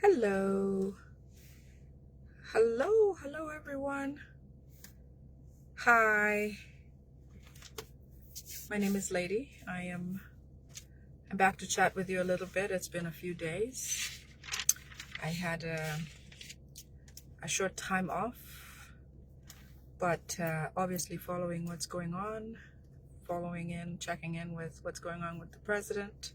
Hello. Hello everyone. Hi. My name is Lady. I'm back to chat with you a little bit. It's been a few days. I had a short time off, but obviously following what's going on, checking in with what's going on with the president,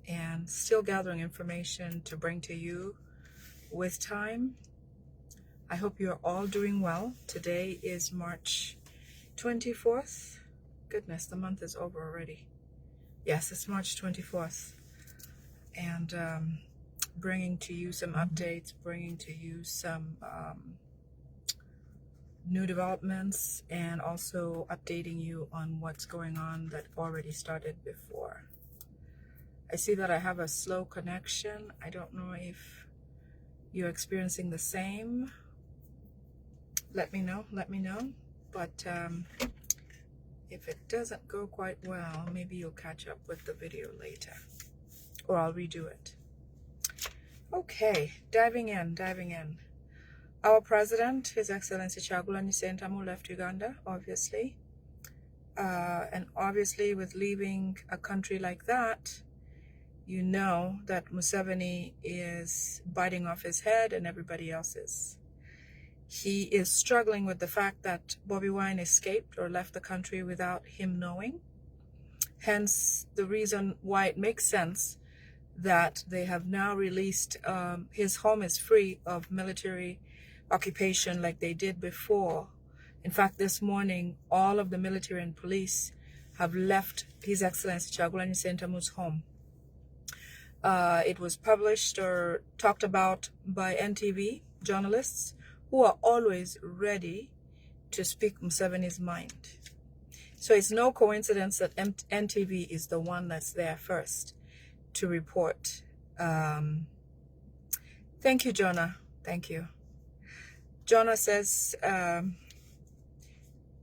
and still gathering information to bring to you with time. I hope you're all doing well. Today is March 24th. Goodness, the month is over already. Yes, it's March 24th. And bringing to you some updates, bringing to you some new developments, and also updating you on what's going on that already started before. I see that I have a slow connection. I don't know if you're experiencing the same. Let me know. But if it doesn't go quite well, maybe you'll catch up with the video later, or I'll redo it. Okay, diving in. Our president, His Excellency Kyagulanyi Ssentamu, left Uganda, obviously. And obviously with leaving a country like that, you know that Museveni is biting off his head and everybody else's. He is struggling with the fact that Bobiwine escaped or left the country without him knowing. Hence the reason why it makes sense that they have now released, his home is free of military occupation like they did before. In fact, this morning, all of the military and police have left His Excellency Kyagulanyi Ssentamu's home. It was published or talked about by NTV journalists who are always ready to speak Museveni's mind. So it's no coincidence that NTV is the one that's there first to report. Thank you, Jonah. Thank you. Jonah says,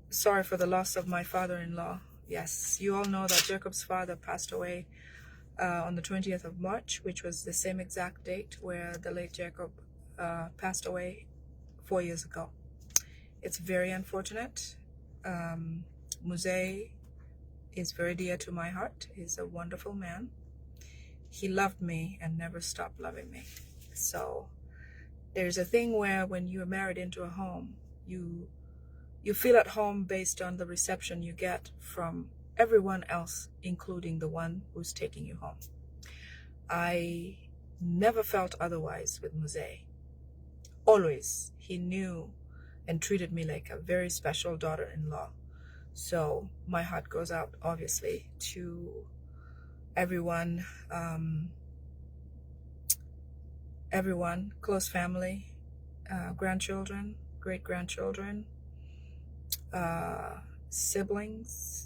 sorry for the loss of my father-in-law. Yes, you all know that Jacob's father passed away on the 20th of March, which was the same exact date where the late Jacob passed away 4 years ago. It's very unfortunate. Muse is very dear to my heart. He's a wonderful man. He loved me and never stopped loving me. So there's a thing where when you're married into a home, you feel at home based on the reception you get from everyone else, including the one who's taking you home. I never felt otherwise with Muse. Always, he knew and treated me like a very special daughter-in-law. So my heart goes out, obviously, to everyone, close family, grandchildren, great-grandchildren, siblings,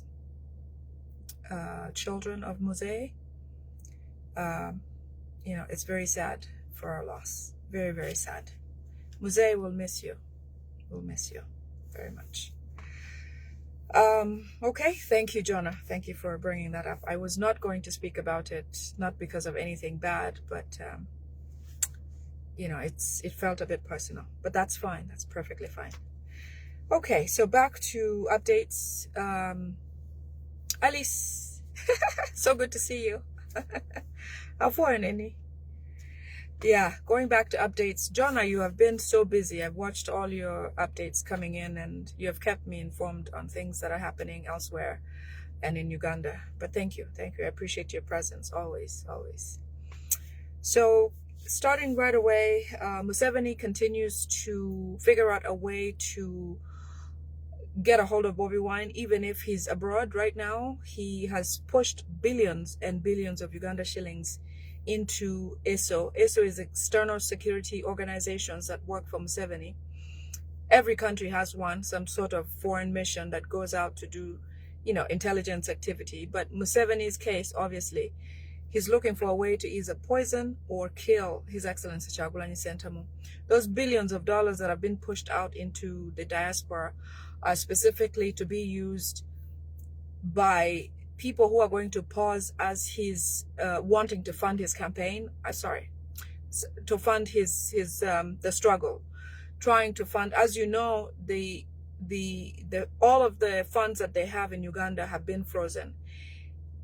children of Muse. It's very sad for our loss. Very, very sad. Muse will miss you. We'll miss you very much. Okay, thank you, Jonah. Thank you for bringing that up. I was not going to speak about it, not because of anything bad, but it felt a bit personal. But that's fine. That's perfectly fine. Okay, so back to updates. Alice, so good to see you. Afuusikidde. Yeah, going back to updates. Jonah, you have been so busy. I've watched all your updates coming in, and you have kept me informed on things that are happening elsewhere and in Uganda. But thank you. I appreciate your presence always. So starting right away, Museveni continues to figure out a way to get a hold of Bobiwine, even if he's abroad right now. He has pushed billions and billions of Uganda shillings into ESO. ESO is external security organizations that work for Museveni. Every country has one, some sort of foreign mission that goes out to do, intelligence activity. But Museveni's case, obviously, he's looking for a way to either poison or kill His Excellency Kyagulanyi Ssentamu. Those billions of dollars that have been pushed out into the diaspora are specifically to be used by people who are going to pause as he's wanting to fund his campaign. the struggle, trying to fund. As you know, all of the funds that they have in Uganda have been frozen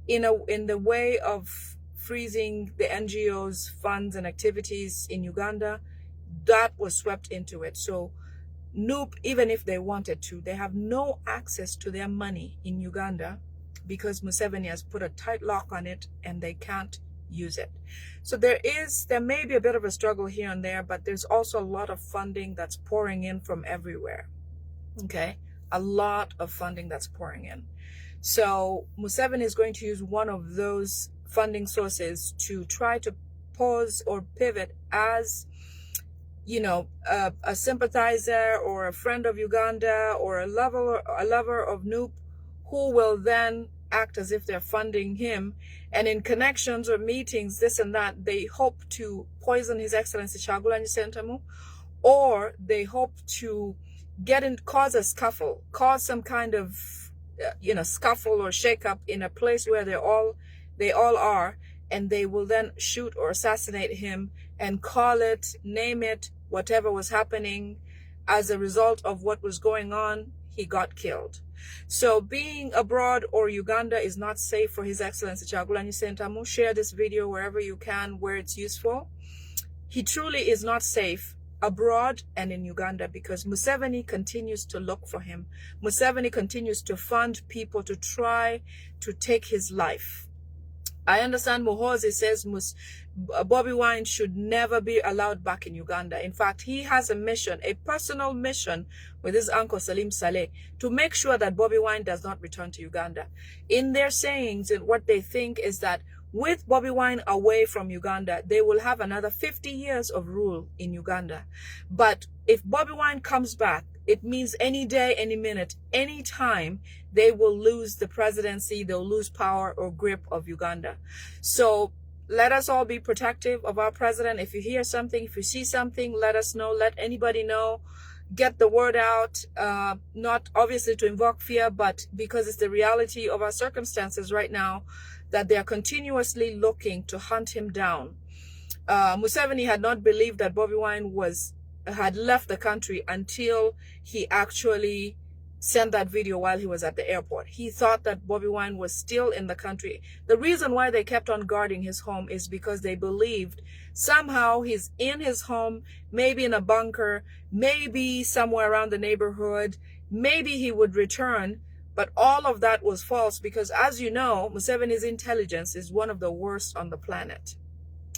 in the way of freezing the NGOs funds and activities in Uganda. That was swept into it. So NUP, even if they wanted to, they have no access to their money in Uganda because Museveni has put a tight lock on it and they can't use it. So there may be a bit of a struggle here and there, but there's also a lot of funding that's pouring in from everywhere. Okay, a lot of funding that's pouring in. So Museveni is going to use one of those funding sources to try to pause or pivot as, you know, a sympathizer or a friend of Uganda or a lover of NUP, who will then act as if they're funding him. And in connections or meetings, this and that, they hope to poison His Excellency Kyagulanyi Ssentamu, or they hope to cause a scuffle, cause some kind of, scuffle or shakeup in a place where they all are, and they will then shoot or assassinate him and name it, whatever was happening as a result of what was going on. He got killed. So being abroad or Uganda is not safe for His Excellency Kyagulanyi Ssentamu. Share this video wherever you can, where it's useful. He truly is not safe abroad and in Uganda because Museveni continues to look for him. Museveni continues to fund people to try to take his life. I understand Muhoozi says Bobiwine should never be allowed back in Uganda. In fact, he has a personal mission with his uncle Salim Saleh to make sure that Bobiwine does not return to Uganda. In their sayings, and what they think is that with Bobiwine away from Uganda, they will have another 50 years of rule in Uganda. But if Bobiwine comes back, it means any day, any minute, any time, they will lose the presidency, they'll lose power or grip of Uganda. So let us all be protective of our president. If you hear something, if you see something, let us know, let anybody know. Get the word out, not obviously to invoke fear, but because it's the reality of our circumstances right now, that they are continuously looking to hunt him down. Museveni had not believed that Bobiwine had left the country until he actually sent that video while he was at the airport. He thought that Bobiwine was still in the country. The reason why they kept on guarding his home is because they believed somehow he's in his home, maybe in a bunker, maybe somewhere around the neighborhood, maybe he would return. But all of that was false because, as you know, Museveni's intelligence is one of the worst on the planet.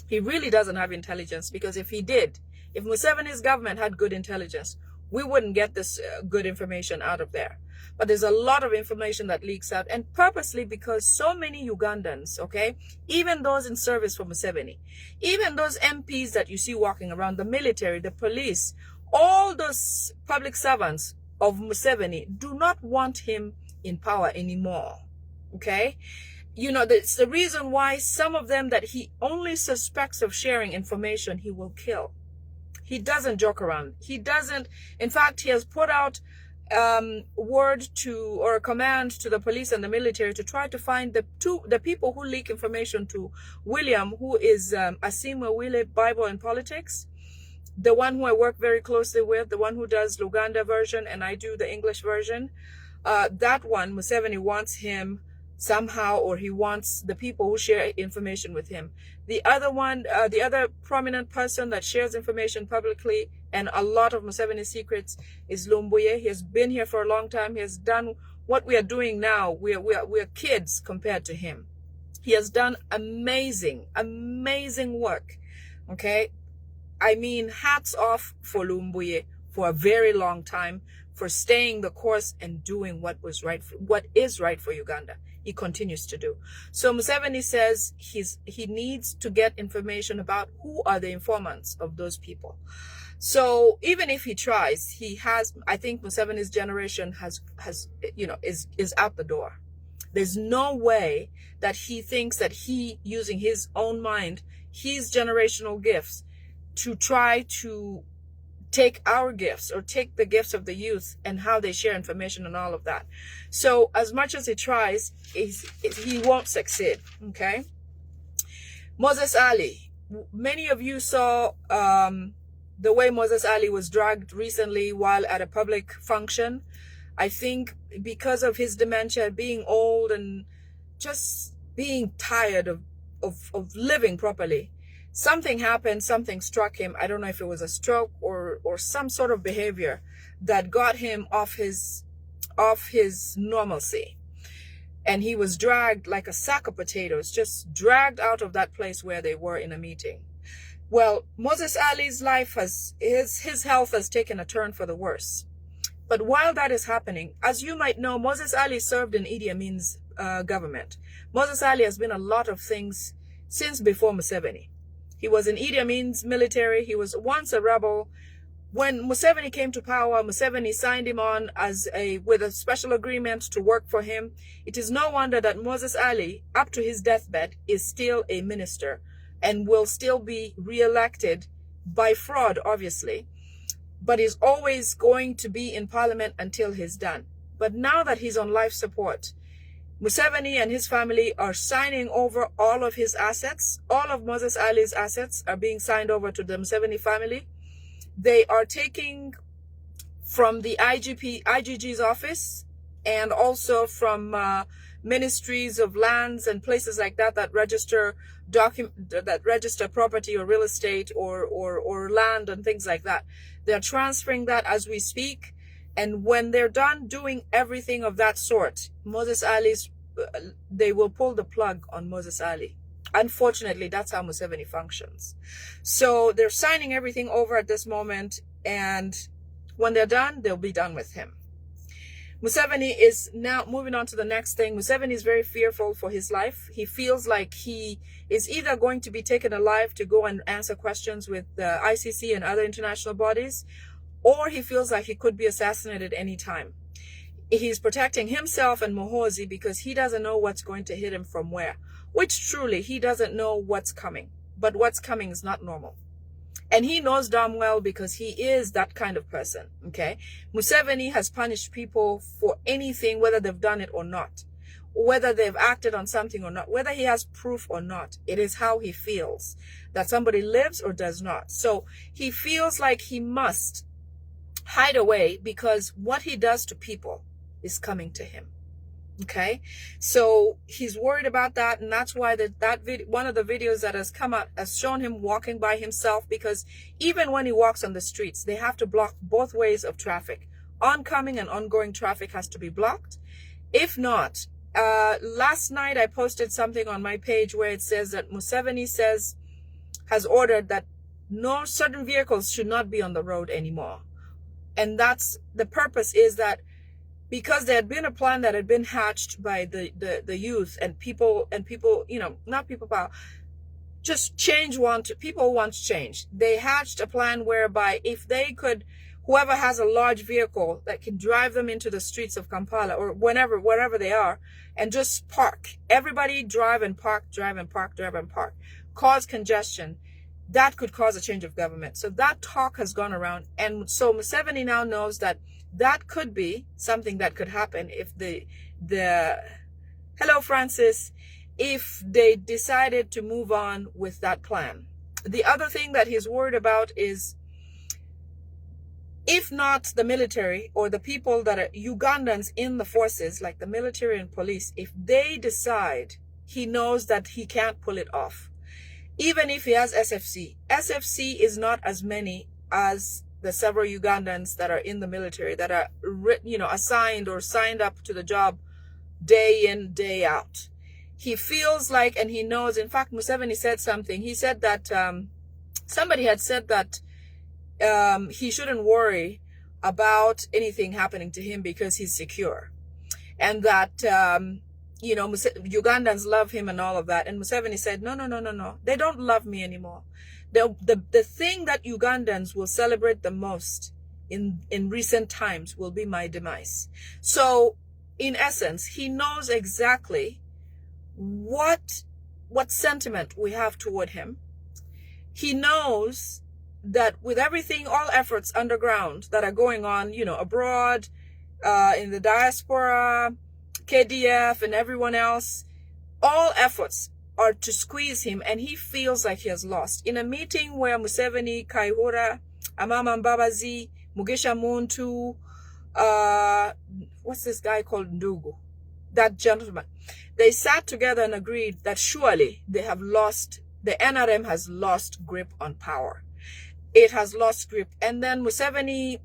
He really doesn't have intelligence, because if Museveni's government had good intelligence, we wouldn't get this good information out of there. But there's a lot of information that leaks out, and purposely because so many Ugandans, okay, even those in service for Museveni, even those MPs that you see walking around, the military, the police, all those public servants of Museveni do not want him in power anymore. Okay, you know, that's the reason why some of them that he only suspects of sharing information, he will kill. He doesn't joke around. He doesn't. In fact, he has put out word to, or a command to, the police and the military to try to find the people who leak information to William, who is Asimwe Wile, Bible and Politics, the one who I work very closely with, the one who does Luganda version and I do the English version. That one, Museveni wants him somehow, or he wants the people who share information with him. The other one, the other prominent person that shares information publicly and a lot of Museveni's secrets is Lumbuye. He has been here for a long time. He has done what we are doing now. We are kids compared to him. He has done amazing work. Okay, I mean, hats off for Lumbuye for a very long time, for staying the course and doing what is right for Uganda. He continues to do. So Museveni says he needs to get information about who are the informants of those people. So even if he tries, I think Museveni's generation is out the door. There's no way that he thinks that he, using his own mind, his generational gifts, to try to take our gifts or take the gifts of the youth and how they share information and all of that. So as much as he tries, he won't succeed. Okay. Moses Ali, many of you saw the way Moses Ali was dragged recently while at a public function. I think because of his dementia, being old and just being tired of living properly, something happened, something struck him. I don't know if it was a stroke or some sort of behavior that got him off his normalcy. And he was dragged like a sack of potatoes, just dragged out of that place where they were in a meeting. Well, Moses Ali's life his health has taken a turn for the worse. But while that is happening, as you might know, Moses Ali served in Idi Amin's government. Moses Ali has been a lot of things since before Museveni. He was in Idi Amin's military. He was once a rebel. When Museveni came to power, Museveni signed him on with a special agreement to work for him. It is no wonder that Moses Ali, up to his deathbed, is still a minister and will still be re-elected by fraud, obviously, but is always going to be in parliament until he's done. But now that he's on life support, Museveni and his family are signing over all of his assets. All of Moses Ali's assets are being signed over to the Museveni family. They are taking from the IGG's office and also from ministries of lands and places like that that register property or real estate or land and things like that. They're transferring that as we speak. And when they're done doing everything of that sort, they will pull the plug on Moses Ali. Unfortunately, that's how Museveni functions. So they're signing everything over at this moment, and when they're done, they'll be done with him. Museveni is now moving on to the next thing. Museveni is very fearful for his life. He feels like he is either going to be taken alive to go and answer questions with the ICC and other international bodies, or he feels like he could be assassinated any time. He's protecting himself and Muhoozi because he doesn't know what's going to hit him from where. Which truly, he doesn't know what's coming. But what's coming is not normal. And he knows damn well because he is that kind of person, okay? Museveni has punished people for anything, whether they've done it or not. Whether they've acted on something or not. Whether he has proof or not. It is how he feels. That somebody lives or does not. So he feels like he must hide away because what he does to people is coming to him. Okay, so he's worried about that, and that's why one of the videos that has come out has shown him walking by himself, because even when he walks on the streets, they have to block both ways of traffic. Oncoming and ongoing traffic has to be blocked. If not, last night I posted something on my page where it says that Museveni has ordered that no certain vehicles should not be on the road anymore. And that's the purpose, is that because there had been a plan that had been hatched by the youth and people, you know, not people power, just people want change. They hatched a plan whereby if they could, whoever has a large vehicle that can drive them into the streets of Kampala or wherever they are, and just park. Everybody drive and park, cause congestion. That could cause a change of government. So that talk has gone around. And so Museveni now knows that could be something that could happen if hello Francis, if they decided to move on with that plan. The other thing that he's worried about is, if not the military or the people that are Ugandans in the forces, like the military and police, if they decide, he knows that he can't pull it off. Even if he has SFC is not as many as the several Ugandans that are in the military that are, you know, assigned or signed up to the job day in, day out. He feels like, and he knows, in fact, Museveni said something. He said that somebody had said that he shouldn't worry about anything happening to him because he's secure. And that, you know, Ugandans love him and all of that. And Museveni said, no. They don't love me anymore. The thing that Ugandans will celebrate the most in recent times will be my demise. So, in essence, he knows exactly what sentiment we have toward him. He knows that with everything, all efforts underground that are going on, you know, abroad, in the diaspora, KDF and everyone else, all efforts, or to squeeze him, and he feels like he has lost. In a meeting where Museveni, Kayihura, Amama Mbabazi, Mugisha Muntu, what's this guy called Ndugu? That gentleman. They sat together and agreed that surely they have lost, the NRM has lost grip on power. It has lost grip. And then Museveni,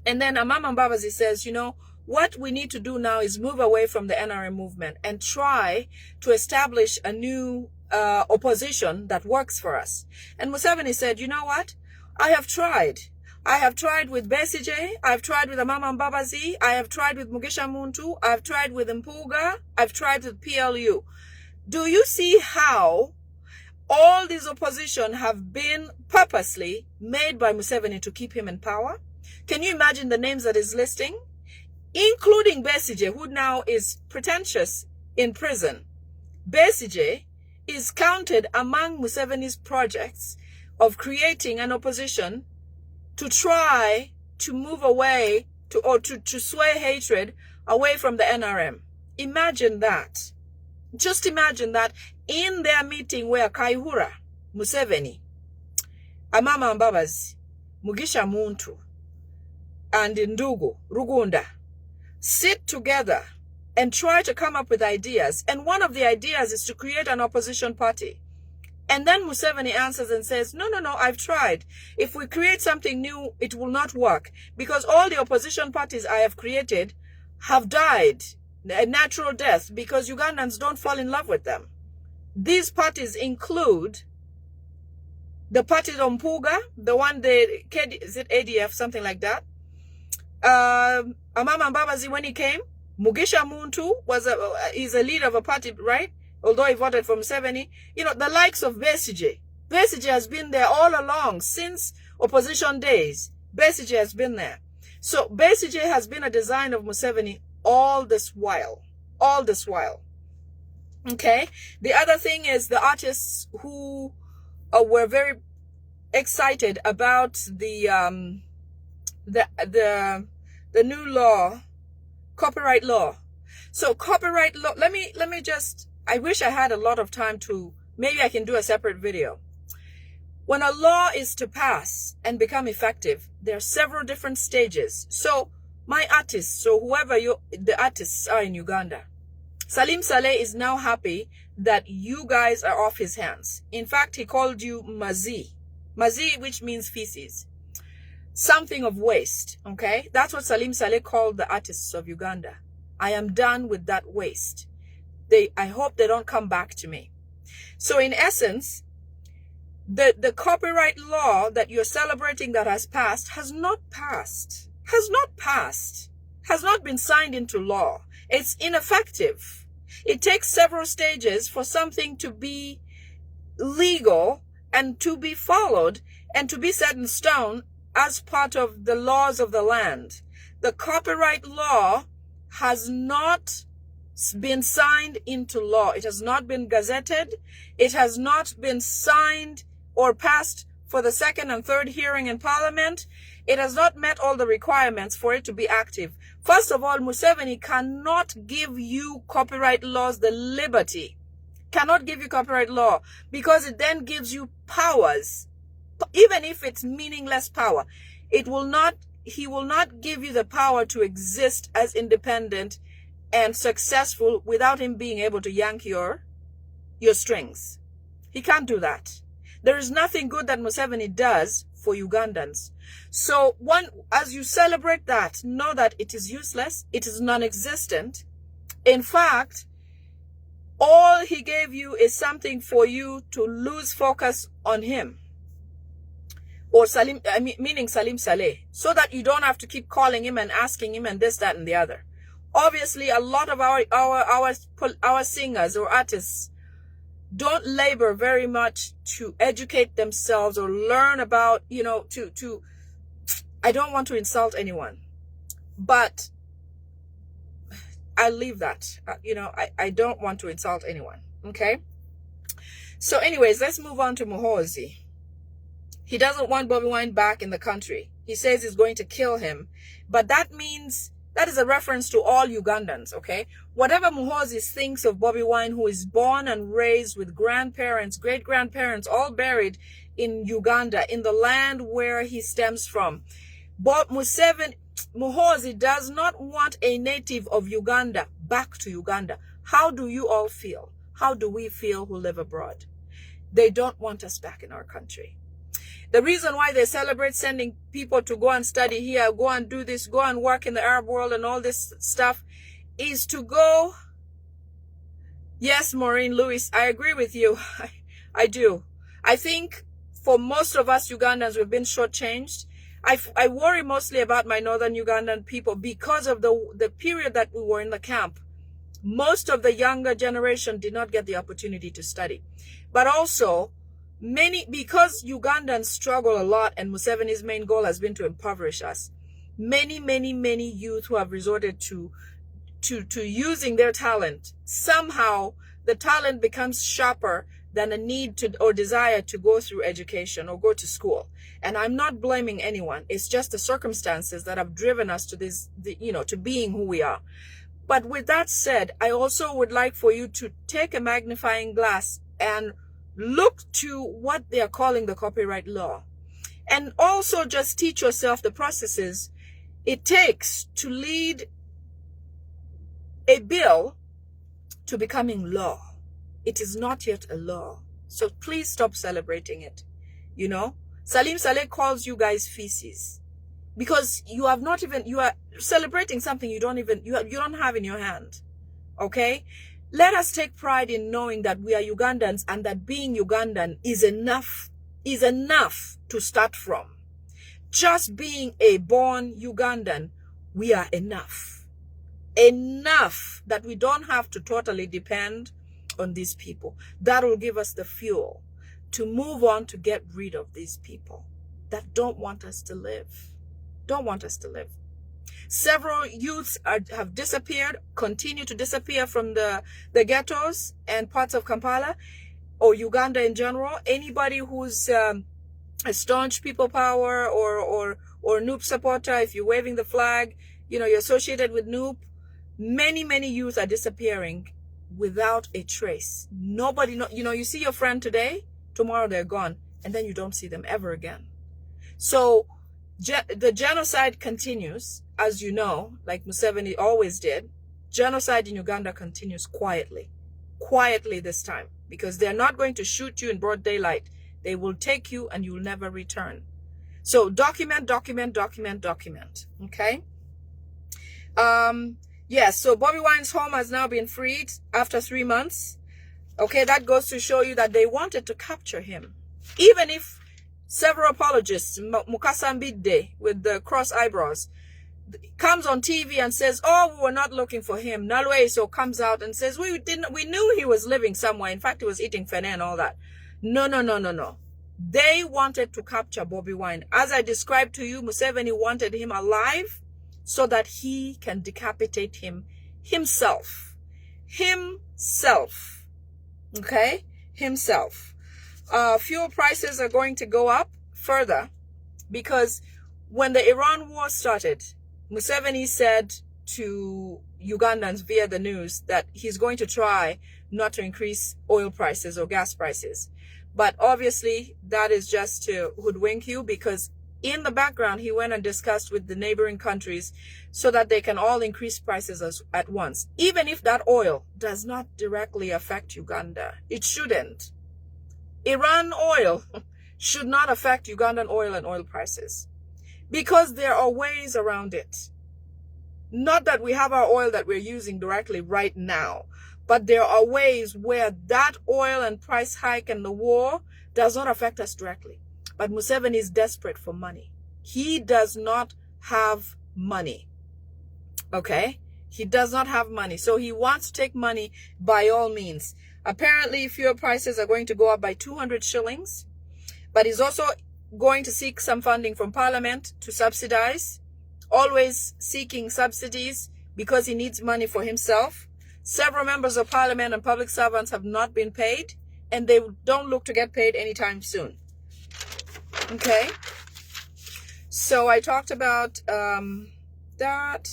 and then Amama Mbabazi says, you know, what we need to do now is move away from the NRM movement and try to establish a new opposition that works for us. And Museveni said, you know what? I have tried. I have tried with Besigye. I've tried with Amama Mbabazi. I have tried with Mugisha Muntu. I've tried with Mpuga. I've tried with PLU. Do you see how all these opposition have been purposely made by Museveni to keep him in power? Can you imagine the names that he's listing? Including Besigye, who now is pretentious in prison. Besigye is counted among Museveni's projects of creating an opposition to try to move away, to sway hatred away from the NRM. Imagine that. Just imagine that in their meeting where Kayihura, Museveni, Amama Mbabazi, Mugisha Muntu, and Ndugu, Rugunda, sit together and try to come up with ideas. And one of the ideas is to create an opposition party. And then Museveni answers and says, no, I've tried. If we create something new, it will not work because all the opposition parties I have created have died a natural death because Ugandans don't fall in love with them. These parties include the party of Mpuga, the one, is it ADF, something like that? Amama Mbabazi, when he came, Mugisha Muntu is a leader of a party, right? Although he voted for Museveni. You know, the likes of Besigye. Besigye has been there all along since opposition days. Besigye has been there. So Besigye has been a design of Museveni all this while. All this while. Okay? The other thing is the artists who were very excited about the new law, copyright law. So copyright law, let me just, I wish I had a lot of time to, maybe I can do a separate video. When a law is to pass and become effective, there are several different stages. So my artists, so whoever the artists are in Uganda, Salim Saleh is now happy that you guys are off his hands. In fact, he called you Mazi. Mazi, which means feces. Something of waste, okay? That's what Salim Saleh called the artists of Uganda. I am done with that waste. I hope they don't come back to me. So in essence, the copyright law that you're celebrating that has passed has not passed. Has not been signed into law. It's ineffective. It takes several stages for something to be legal and to be followed and to be set in stone as part of the laws of the land. The copyright law has not been signed into law. It has not been gazetted. It has not been signed or passed for the second and third hearing in Parliament. It has not met all the requirements for it to be active. First of all, Museveni cannot give you copyright laws the liberty. Cannot give you copyright law because it then gives you powers. Even if it's meaningless power, he will not give you the power to exist as independent and successful without him being able to yank your strings. He can't do that. There is nothing good that Museveni does for Ugandans. So as you celebrate that, know that it is useless. It is non-existent. In fact, all he gave you is something for you to lose focus on him. Or meaning Salim Saleh, so that you don't have to keep calling him and asking him and this, that, and the other. Obviously, a lot of our singers or artists don't labor very much to educate themselves or learn about, I don't want to insult anyone, but I'll leave that. I don't want to insult anyone. Okay. So anyways, let's move on to Muhoozi. He doesn't want Bobiwine back in the country. He says he's going to kill him. But that means That is a reference to all Ugandans, okay? Whatever Muhoozi thinks of Bobiwine, who is born and raised with grandparents, great-grandparents, all buried in Uganda, in the land where he stems from. But Muhoozi does not want a native of Uganda back to Uganda. How do you all feel? How do we feel who live abroad? They don't want us back in our country. The reason why they celebrate sending people to go and study here, go and do this, go and work in the Arab world and all this stuff is to go. Yes, Maureen Lewis, I agree with you. I do. I think for most of us Ugandans, we've been shortchanged. I worry mostly about my northern Ugandan people because of the period that we were in the camp. Most of the younger generation did not get the opportunity to study. But also, because Ugandans struggle a lot and Museveni's main goal has been to impoverish us, many youth who have resorted to using their talent, somehow the talent becomes sharper than a need to or desire to go through education or go to school. And I'm not blaming anyone. It's just the circumstances that have driven us to this, to being who we are. But with that said, I also would like for you to take a magnifying glass and look to what they are calling the copyright law. And also just teach yourself the processes it takes to lead a bill to becoming law. It is not yet a law. So please stop celebrating it. Salim Saleh calls you guys feces because you are celebrating something you don't have in your hand. Okay? Let us take pride in knowing that we are Ugandans and that being Ugandan is enough to start from. Just being a born Ugandan, we are enough. Enough that we don't have to totally depend on these people. That will give us the fuel to move on to get rid of these people that don't want us to live. Don't want us to live. Several youths have disappeared, continue to disappear from the ghettos and parts of Kampala or Uganda in general. Anybody who's a staunch people power or NUP supporter, if you're waving the flag, you're associated with NUP, many youth are disappearing without a trace. Nobody you see your friend today, tomorrow they're gone, and then you don't see them ever again. So the genocide continues, as you know, like Museveni always did. Genocide in Uganda continues quietly this time, because they're not going to shoot you in broad daylight. They will take you and you'll never return. So document. Okay. Yes. So Bobiwine's home has now been freed after 3 months. Okay. That goes to show you that they wanted to capture him. Even if several apologists, Mukasambide with the cross eyebrows, comes on TV and says, oh, we were not looking for him. Nalweso comes out and says, we knew he was living somewhere. In fact, he was eating fene and all that. No. They wanted to capture Bobiwine. As I described to you, Museveni wanted him alive so that he can decapitate him himself. Okay? Himself. Fuel prices are going to go up further because when the Iran war started, Museveni said to Ugandans via the news that he's going to try not to increase oil prices or gas prices. But obviously that is just to hoodwink you, because in the background he went and discussed with the neighboring countries so that they can all increase prices at once. Even if that oil does not directly affect Uganda, it shouldn't. Iran oil should not affect Ugandan oil and oil prices, because there are ways around it. Not that we have our oil that we're using directly right now, but there are ways where that oil and price hike and the war does not affect us directly. But Museveni is desperate for money. He does not have money. Okay? He does not have money. So he wants to take money by all means. Apparently, fuel prices are going to go up by 200 shillings. But he's also going to seek some funding from Parliament to subsidize. Always seeking subsidies because he needs money for himself. Several members of Parliament and public servants have not been paid, and they don't look to get paid anytime soon. Okay? So I talked about that.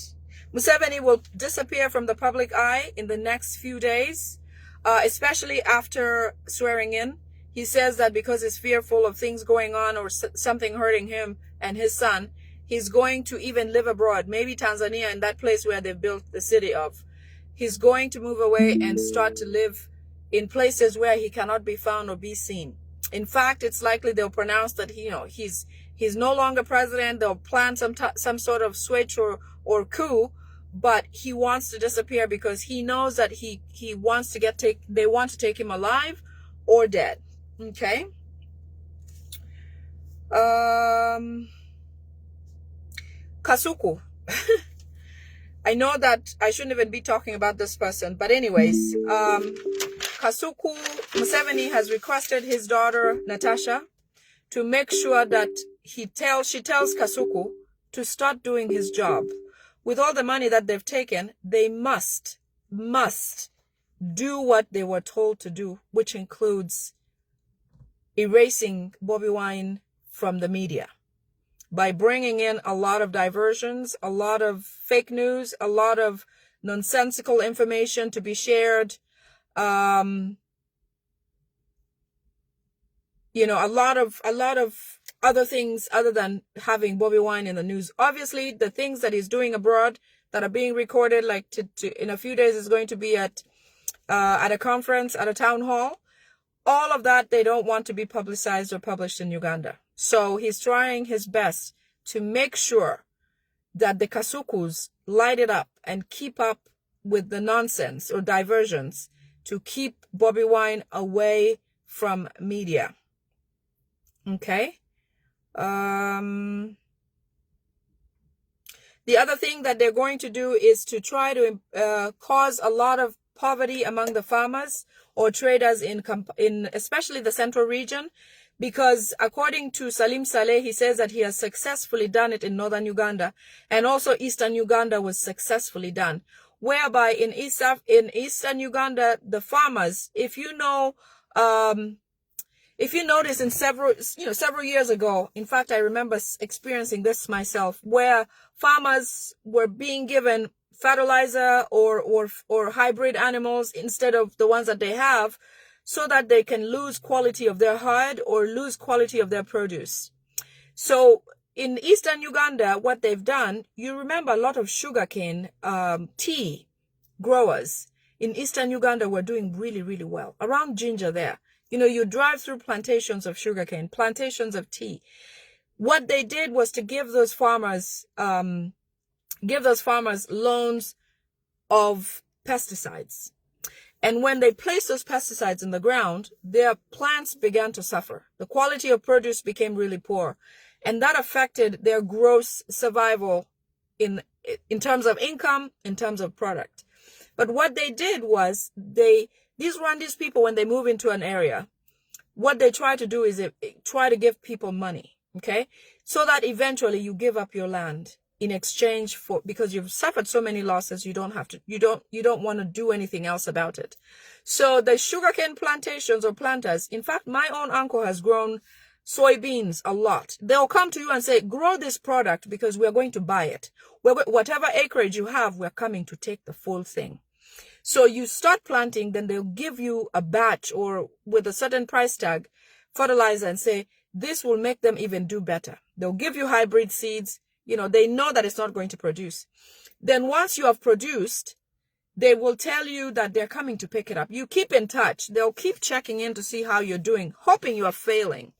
Museveni will disappear from the public eye in the next few days, especially after swearing in. He says that because he's fearful of things going on or something hurting him and his son, he's going to even live abroad, maybe Tanzania, in that place where they built the city of. He's going to move away and start to live in places where he cannot be found or be seen. In fact, it's likely they'll pronounce that he's no longer president. They'll plan some sort of switch or coup, but he wants to disappear because he knows that they want to take him alive or dead. Okay. Kasuku. I know that I shouldn't even be talking about this person, but anyways, Kasuku Museveni has requested his daughter Natasha to make sure that she tells Kasuku to start doing his job. With all the money that they've taken, they must do what they were told to do, which includes erasing Bobiwine from the media by bringing in a lot of diversions, a lot of fake news, a lot of nonsensical information to be shared. A lot of other things other than having Bobiwine in the news. Obviously, the things that he's doing abroad that are being recorded, like in a few days is going to be at a conference, at a town hall. All of that, they don't want to be publicized or published in Uganda. So he's trying his best to make sure that the Kasukus light it up and keep up with the nonsense or diversions to keep Bobiwine away from media. Okay. The other thing that they're going to do is to try to cause a lot of poverty among the farmers or traders in especially the central region, because according to Salim Saleh, he says that he has successfully done it in northern Uganda, and also eastern Uganda was successfully done, whereby in eastern Uganda, the farmers, if you notice in several years ago, in fact, I remember experiencing this myself, where farmers were being given fertilizer or hybrid animals instead of the ones that they have, so that they can lose quality of their hide or lose quality of their produce. So in eastern Uganda, what they've done, you remember a lot of sugarcane tea growers in eastern Uganda were doing really, really well. Around Ginger there, you drive through plantations of sugarcane, plantations of tea. What they did was to give those farmers loans of pesticides. And when they placed those pesticides in the ground, their plants began to suffer. The quality of produce became really poor. And that affected their gross survival in terms of income, in terms of product. But what they did was these Rwandese people, when they move into an area, what they try to do is try to give people money, okay? So that eventually you give up your land in exchange for, because you've suffered so many losses, you don't want to do anything else about it. So the sugarcane plantations or planters, in fact, my own uncle has grown soybeans a lot. They'll come to you and say, grow this product because we're going to buy it. Whatever acreage you have, we're coming to take the full thing. So you start planting, then they'll give you a batch or with a certain price tag, fertilizer, and say, this will make them even do better. They'll give you hybrid seeds. They know that it's not going to produce. Then once you have produced, they will tell you that they're coming to pick it up. You keep in touch. They'll keep checking in to see how you're doing, hoping you are failing.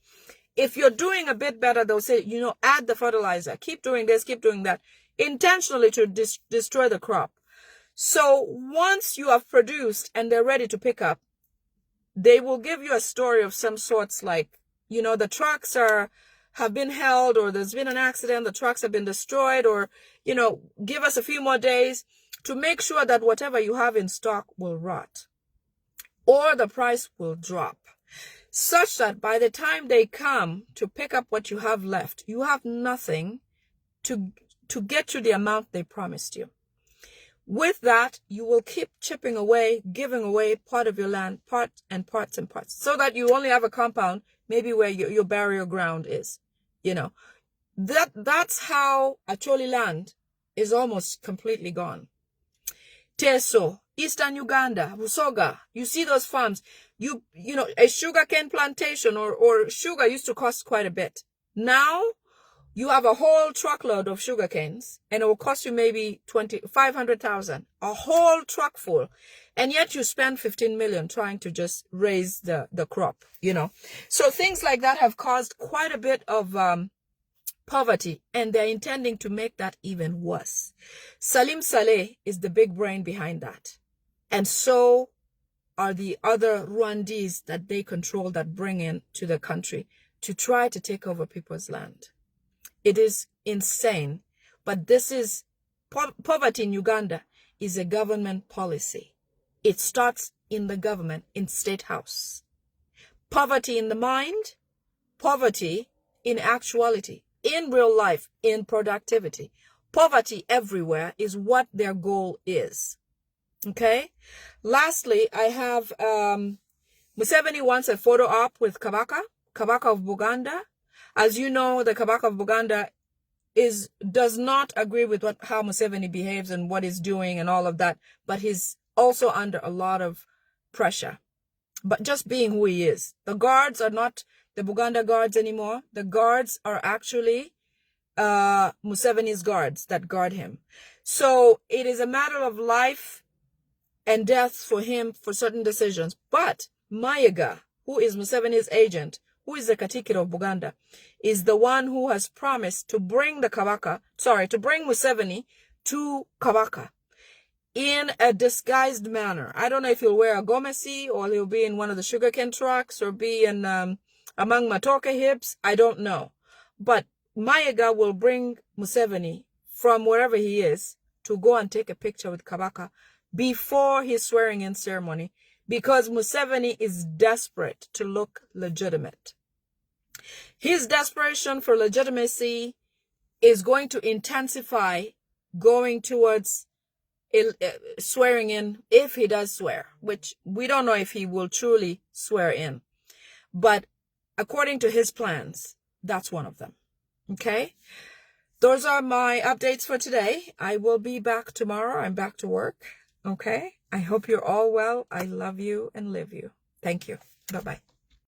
If you're doing a bit better, they'll say, add the fertilizer. Keep doing this, keep doing that, intentionally to destroy the crop. So once you have produced and they're ready to pick up, they will give you a story of some sorts like, the trucks have been held, or there's been an accident, the trucks have been destroyed, or, give us a few more days to make sure that whatever you have in stock will rot or the price will drop, such that by the time they come to pick up what you have left, you have nothing to get you the amount they promised you. With that, you will keep chipping away, giving away part of your land, parts, so that you only have a compound, maybe where your burial ground is. That's how Acholi land is almost completely gone. Teso, Eastern Uganda, Busoga, you see those farms. You know, a sugarcane plantation or sugar used to cost quite a bit. Now, you have a whole truckload of sugar canes, and it will cost you maybe 500,000, a whole truck full. And yet you spend 15 million trying to just raise the crop, you know. So things like that have caused quite a bit of poverty, and they're intending to make that even worse. Salim Saleh is the big brain behind that. And so are the other Rwandese that they control, that bring in to the country to try to take over people's land. It is insane. But this is, poverty in Uganda is a government policy. It starts in the government, in State House. Poverty in the mind, poverty in actuality, in real life, in productivity. Poverty everywhere is what their goal is. Okay? Lastly, I have Museveni wants a photo op with Kabaka of Buganda. As you know, the Kabaka of Buganda does not agree with how Museveni behaves and what he's doing and all of that, but he's also under a lot of pressure. But just being who he is. The guards are not the Buganda guards anymore. The guards are actually Museveni's guards that guard him. So it is a matter of life and death for him for certain decisions. But Mayiga, who is Museveni's agent, who is the Katikiro of Buganda, is the one who has promised to bring Museveni to Kabaka in a disguised manner. I don't know if he'll wear a gomesi or he'll be in one of the sugarcane trucks or be in among matoke hips. I don't know. But Mayiga will bring Museveni from wherever he is to go and take a picture with Kabaka before his swearing-in ceremony, because Museveni is desperate to look legitimate. His desperation for legitimacy is going to intensify going towards swearing in, if he does swear, which we don't know if he will truly swear in. But according to his plans, that's one of them. Okay? Those are my updates for today. I will be back tomorrow. I'm back to work. Okay? I hope you're all well. I love you and live you. Thank you. Bye-bye.